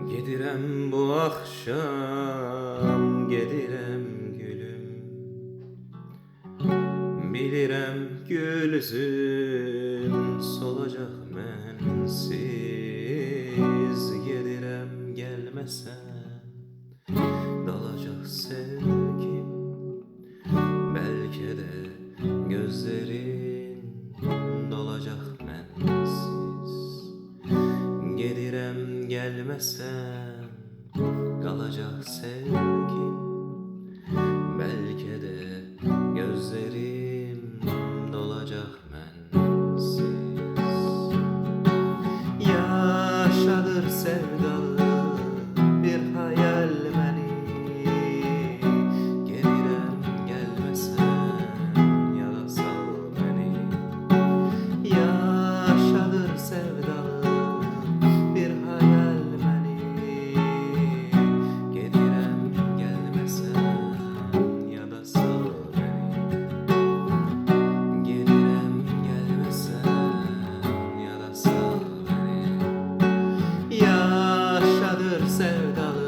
Gedirem bu akşam, gedirem gülüm. Bilirem gül üzüm solacak mensiz. Gedirem gelmesen dalacak sevgim. Belki de gözlerin dolacak mensiz. Gedirem gelmesen kalacak sevgim. Belki de gözlerim dolacak mensiz. Yaşadır sevdalı bir hayal beni. Gelirem gelmesen ya da sal beni. Yaşadır sevdalı bir hayal beni. Gelirem gelmesen ya da sal beni. Gelirem gelmesen ya da sal beni. Yaşadır sevdalı